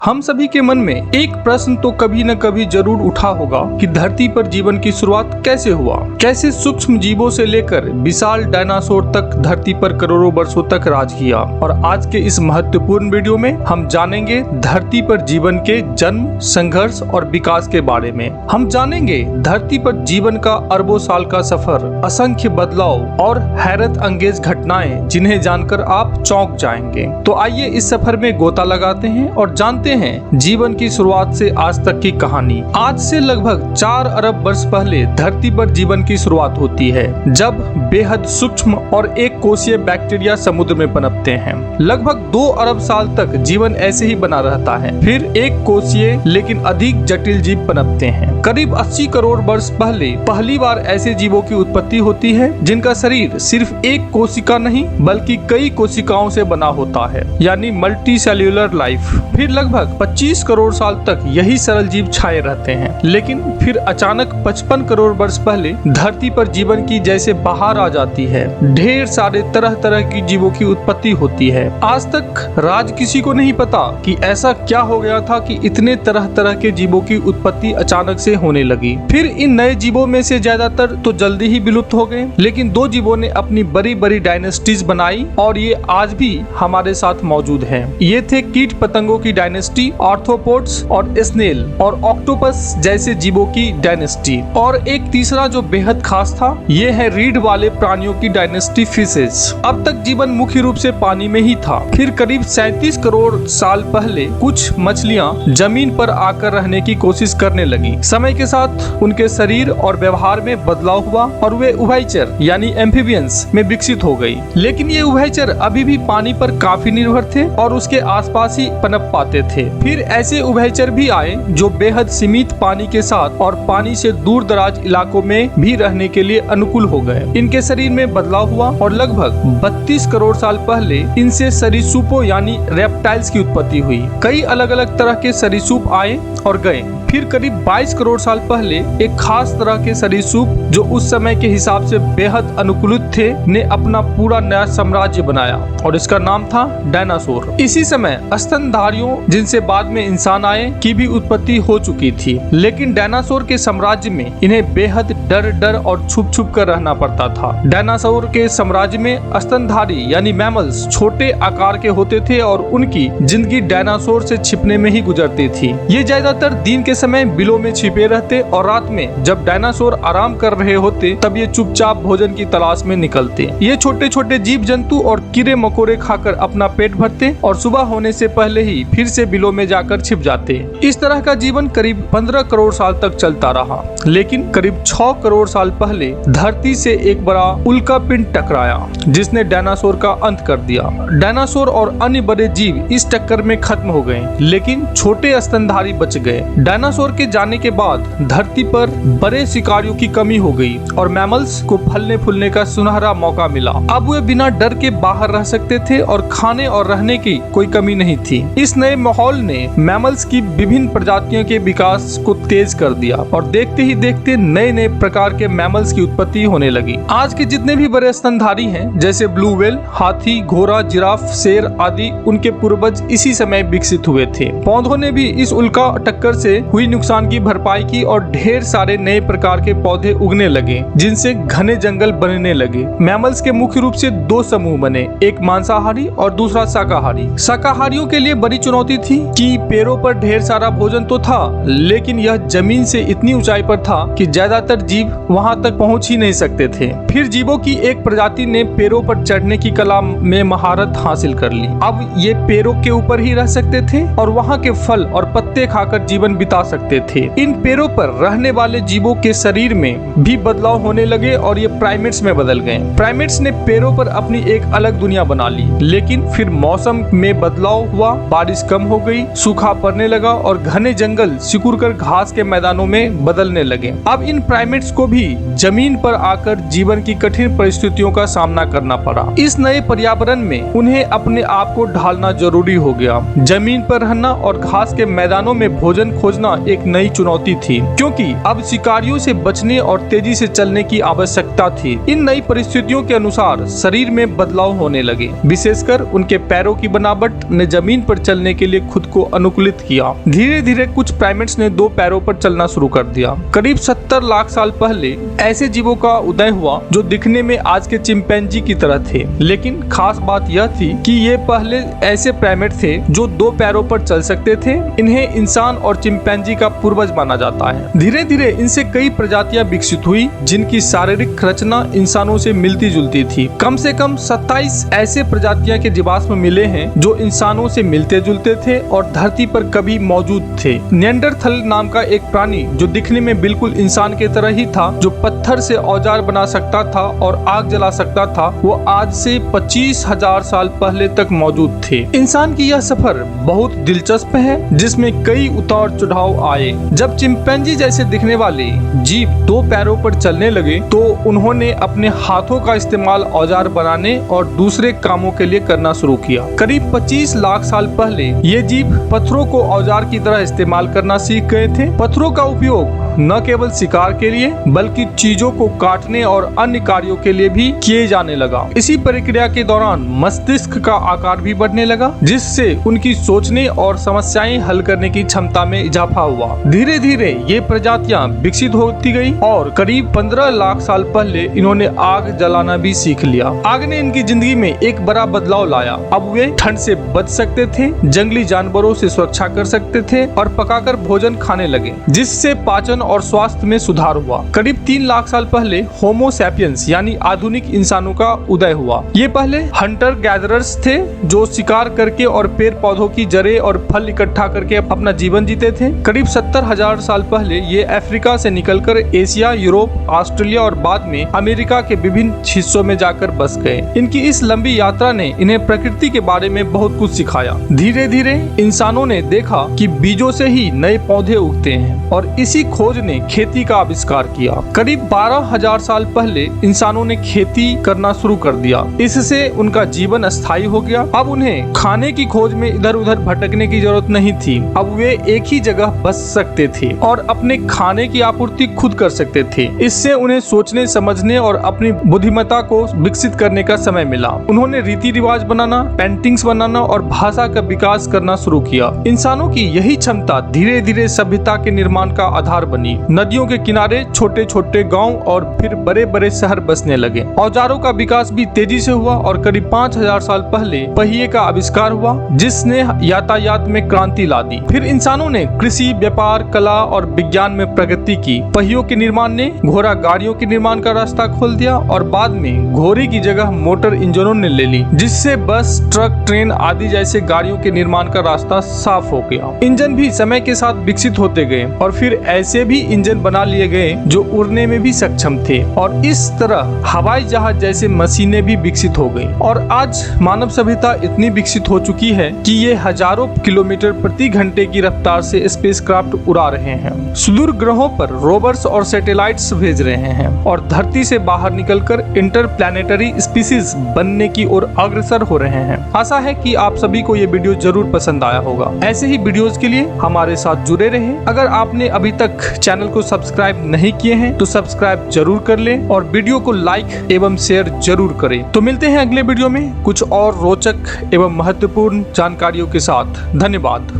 हम सभी के मन में एक प्रश्न तो कभी न कभी जरूर उठा होगा कि धरती पर जीवन की शुरुआत कैसे हुआ। कैसे सूक्ष्म जीवों से लेकर विशाल डायनासोर तक धरती पर करोड़ों वर्षों तक राज किया। और आज के इस महत्वपूर्ण वीडियो में हम जानेंगे धरती पर जीवन के जन्म, संघर्ष और विकास के बारे में। हम जानेंगे धरती पर जीवन का अरबों साल का सफर, असंख्य बदलाव और हैरत अंगेज घटनाएं जिन्हें जानकर आप चौंक जाएंगे। तो आइए इस सफर में गोता लगाते हैं और जानते हैं जीवन की शुरुआत से आज तक की कहानी। आज से लगभग 4 अरब वर्ष पहले धरती पर जीवन की शुरुआत होती है, जब बेहद सूक्ष्म और एक कोशीय बैक्टीरिया समुद्र में पनपते हैं। लगभग 2 अरब साल तक जीवन ऐसे ही बना रहता है। फिर एक कोशीय लेकिन अधिक जटिल जीव पनपते हैं। करीब 80 करोड़ वर्ष पहले पहली बार ऐसे जीवों की उत्पत्ति होती है जिनका शरीर सिर्फ एक कोशिका नहीं बल्कि कई कोशिकाओं से बना होता है, यानी मल्टी सेल्यूलर लाइफ। फिर लगभग 25 करोड़ साल तक यही सरल जीव छाए रहते हैं, लेकिन फिर अचानक 55 करोड़ वर्ष पहले धरती पर जीवन की जैसे बहार आ जाती है। ढेर सारे तरह तरह की जीवों की उत्पत्ति होती है। आज तक राज किसी को नहीं पता कि ऐसा क्या हो गया था कि इतने तरह तरह के जीवों की उत्पत्ति अचानक से होने लगी। फिर इन नए जीवों में से ज्यादातर तो जल्दी ही विलुप्त हो गए, लेकिन 2 जीवों ने अपनी बड़ी बड़ी डायनेस्टीज बनाई और ये आज भी हमारे साथ मौजूद है। ये थे कीट पतंगों की डायनेस्टी, आर्थ्रोपोड्स और स्नेल और ऑक्टोपस जैसे जीवों की डायनेस्टी। और एक तीसरा जो बेहद खास था, ये है रीढ़ वाले प्राणियों की डायनेस्टी, फिशेस। अब तक जीवन मुख्य रूप से पानी में ही था। फिर करीब 37 करोड़ साल पहले कुछ मछलियां जमीन पर आकर रहने की कोशिश करने लगी। समय के साथ उनके शरीर और व्यवहार में बदलाव हुआ और वे उभयचर यानी एम्फीबियंस में विकसित हो गई। लेकिन ये उभयचर अभी भी पानी पर काफी निर्भर थे और उसके आसपास ही पनप पाते थे। फिर ऐसे उभयचर भी आए जो बेहद सीमित पानी के साथ और पानी से दूर दराज इलाकों में भी रहने के लिए अनुकूल हो गए। इनके शरीर में बदलाव हुआ और लगभग 32 करोड़ साल पहले इनसे सरीसृपों यानी रेप्टाइल्स की उत्पत्ति हुई। कई अलग अलग तरह के सरीसृप आए और गए। फिर करीब 22 करोड़ साल पहले एक खास तरह के सरीसृप जो उस समय के हिसाब से बेहद अनुकूलित थे ने अपना पूरा नया साम्राज्य बनाया और इसका नाम था डायनासोर। इसी समय स्तनधारियों, जिनसे बाद में इंसान आए, की भी उत्पत्ति हो चुकी थी। लेकिन डायनासोर के साम्राज्य में इन्हें बेहद डर और छुप छुप कर रहना पड़ता था। डायनासोर के साम्राज्य में स्तनधारी यानी मैमल्स छोटे आकार के होते थे और उनकी जिंदगी डायनासोर से छिपने में ही गुजरती थी। ये ज्यादातर दिन के समय बिलों में छिपे रहते और रात में जब डायनासोर आराम कर रहे होते तब ये चुपचाप भोजन की तलाश में निकलते। ये छोटे छोटे जीव जंतु और कीड़े मकोड़े खाकर अपना पेट भरते और सुबह होने से पहले ही फिर से बिलों में जाकर छिप जाते। इस तरह का जीवन करीब 15 करोड़ साल तक चलता रहा। लेकिन करीब 6 करोड़ साल पहले धरती से एक बड़ा उल्का पिंड टकराया जिसने डायनासोर का अंत कर दिया। डायनासोर और अन्य बड़े जीव इस टक्कर में खत्म हो गए, लेकिन छोटे स्तनधारी बच गए। डायनासोर के जाने के बाद धरती पर बड़े शिकारियों की कमी हो गई और मैमल्स को फलने फूलने का सुनहरा मौका मिला। अब वे बिना डर के बाहर रह सकते थे और खाने और रहने की कोई कमी नहीं थी। इस नए माहौल ने मैमल्स की विभिन्न प्रजातियों के विकास को तेज कर दिया और देखते ही देखते नए नए प्रकार के मैमल्स की उत्पत्ति होने लगी। आज के जितने भी बड़े स्तनधारी हैं, जैसे ब्लू व्हेल, हाथी, घोड़ा, जिराफ, शेर आदि, उनके पूर्वज इसी समय विकसित हुए थे। पौधों ने भी इस उल्का टक्कर से हुई नुकसान की भरपाई की और ढेर सारे नए प्रकार के पौधे उगने लगे, जिनसे घने जंगल बनने लगे। मैमल्स के मुख्य रूप से 2 समूह बने, एक मांसाहारी और दूसरा शाकाहारी। शाकाहारियों के लिए बड़ी चुनौती थी कि पेड़ों पर ढेर सारा भोजन तो था, लेकिन यह जमीन से इतनी ऊंचाई पर था कि ज्यादातर जीव वहां तक पहुंच ही नहीं सकते थे। फिर जीवों की एक प्रजाति ने पेड़ों पर चढ़ने की कला में महारत हासिल कर ली। अब ये पेड़ों के ऊपर ही रह सकते थे और वहां के फल और पत्ते खाकर जीवन बिता सकते थे। इन पेड़ों पर रहने वाले जीवों के शरीर में भी बदलाव होने लगे और ये प्राइमेट्स में बदल गए। प्राइमेट्स ने पेड़ों पर अपनी एक अलग दुनिया बना ली, लेकिन फिर मौसम में बदलाव हुआ, बारिश कम हो गई, सूखा पड़ने लगा और घने जंगल सिकुड़कर घास के मैदानों में बदलने लगे। अब इन प्राइमेट्स को भी जमीन पर आकर जीवन की कठिन परिस्थितियों का सामना करना पड़ा। इस नए पर्यावरण में उन्हें अपने आप को ढालना जरूरी हो गया। जमीन पर रहना और घास के मैदानों में भोजन भोजन खोजना एक नई चुनौती थी, क्योंकि अब शिकारियों से बचने और तेजी से चलने की आवश्यकता थी। इन नई परिस्थितियों के अनुसार शरीर में बदलाव होने लगे, विशेषकर उनके पैरों की बनावट ने जमीन पर चलने के लिए खुद को अनुकूलित किया। धीरे धीरे कुछ प्राइमेट्स ने 2 पैरों पर चलना शुरू कर दिया। करीब 70 लाख साल पहले ऐसे जीवों का उदय हुआ जो दिखने में आज के चिंपैंजी की तरह थे, लेकिन खास बात यह थी कि ये पहले ऐसे प्राइमेट थे जो 2 पैरों पर चल सकते थे। इन्हें इंसान और चिंपैंजी का पूर्वज माना जाता है। धीरे धीरे इनसे कई प्रजातियां विकसित हुई जिनकी शारीरिक रचना इंसानों से मिलती जुलती थी। कम से कम 27 ऐसे प्रजातियां के जीवाश्म मिले हैं जो इंसानों से मिलते जुलते थे और धरती पर कभी मौजूद थे। निएंडरथल नाम का एक प्राणी जो दिखने में बिल्कुल इंसान की तरह ही था, जो पत्थर से औजार बना सकता था और आग जला सकता था, वो आज से 25,000 साल पहले तक मौजूद थे। इंसान की यह सफर बहुत दिलचस्प है, जिसमें कई उतार चढ़ाव आए। जब चिंपैंजी जैसे दिखने वाले जीव 2 पैरों पर चलने लगे तो उन्होंने अपने हाथों का इस्तेमाल औजार बनाने और दूसरे कामों के लिए करना शुरू किया। करीब 25 लाख साल पहले ये जीव पत्थरों को औजार की तरह इस्तेमाल करना सीख गए थे। पत्थरों का उपयोग न केवल शिकार के लिए बल्कि चीजों को काटने और अन्य कार्यों के लिए भी किए जाने लगा। इसी प्रक्रिया के दौरान मस्तिष्क का आकार भी बढ़ने लगा, जिससे उनकी सोचने और समस्याएं हल करने की क्षमता में इजाफा हुआ। धीरे धीरे ये प्रजातियां विकसित होती गई और करीब 15 लाख साल पहले इन्होंने आग जलाना भी सीख लिया। आग ने इनकी जिंदगी में एक बड़ा बदलाव लाया। अब वे ठंड से बच सकते थे, जंगली जानवरों से सुरक्षा कर सकते थे और पकाकर भोजन खाने लगे, जिससे पाचन और स्वास्थ्य में सुधार हुआ। करीब 3 लाख साल पहले होमो सैपियंस यानी आधुनिक इंसानों का उदय हुआ। ये पहले हंटर गैदरर्स थे जो शिकार करके और पेड़ पौधों की जड़ें और फल इकट्ठा करके अपना जीवन जीते थे। करीब 70,000 साल पहले ये अफ्रीका से निकलकर एशिया, यूरोप, ऑस्ट्रेलिया और बाद में अमेरिका के विभिन्न हिस्सों में जाकर बस गए। इनकी इस लंबी यात्रा ने इन्हें प्रकृति के बारे में बहुत कुछ सिखाया। धीरे धीरे इंसानों ने देखा कि बीजों से ही नए पौधे उगते हैं और इसी खोज ने खेती का आविष्कार किया। करीब 12,000 साल पहले इंसानों ने खेती करना शुरू कर दिया। इससे उनका जीवन स्थायी हो गया। अब उन्हें खाने की खोज में इधर उधर भटकने की जरूरत नहीं थी। अब वे एक ही जगह बस सकते थे और अपने खाने की आपूर्ति खुद कर सकते थे। इससे उन्हें सोचने, समझने और अपनी बुद्धिमत्ता को विकसित करने का समय मिला। उन्होंने रीति रिवाज बनाना, पेंटिंग्स बनाना और भाषा का विकास करना शुरू किया। इंसानों की यही क्षमता धीरे धीरे सभ्यता के निर्माण का आधार बनी। नदियों के किनारे छोटे छोटे गांव और फिर बड़े बड़े शहर बसने लगे। औजारों का विकास भी तेजी से हुआ और करीब 5,000 साल पहले पहिए का आविष्कार हुआ, जिसने यातायात में क्रांति ला दी। फिर इंसानों ने कृषि, व्यापार, कला और विज्ञान में प्रगति की। पहियों के निर्माण ने घोड़ा गाड़ियों के निर्माण का रास्ता खोल दिया और बाद में घोड़े की जगह मोटर इंजनों ने ले ली, जिससे बस, ट्रक, ट्रेन आदि जैसे गाड़ियों के निर्माण का रास्ता साफ हो गया। इंजन भी समय के साथ विकसित होते गए और फिर ऐसे भी इंजन बना लिए गए जो उड़ने में भी सक्षम थे और इस तरह हवाई जहाज जैसे मशीनें भी विकसित हो गई। और आज मानव सभ्यता इतनी विकसित हो चुकी है कि ये हजारों किलोमीटर प्रति घंटे की रफ्तार से स्पेसक्राफ्ट उड़ा रहे हैं, सुदूर ग्रहों पर रोवर्स और सैटेलाइट्स भेज रहे हैं और धरती से बाहर निकलकर इंटरप्लैनेटरी स्पीशीज बनने की ओर अग्रसर हो रहे हैं। आशा है कि आप सभी को ये वीडियो जरूर पसंद आया होगा। ऐसे ही वीडियोस के लिए हमारे साथ जुड़े रहें। अगर आपने अभी तक चैनल को सब्सक्राइब नहीं किए हैं तो सब्सक्राइब जरूर कर लें और वीडियो को लाइक एवं शेयर जरूर करें। तो मिलते हैं अगले वीडियो में कुछ और रोचक एवं महत्वपूर्ण जानकारियों के साथ। धन्यवाद।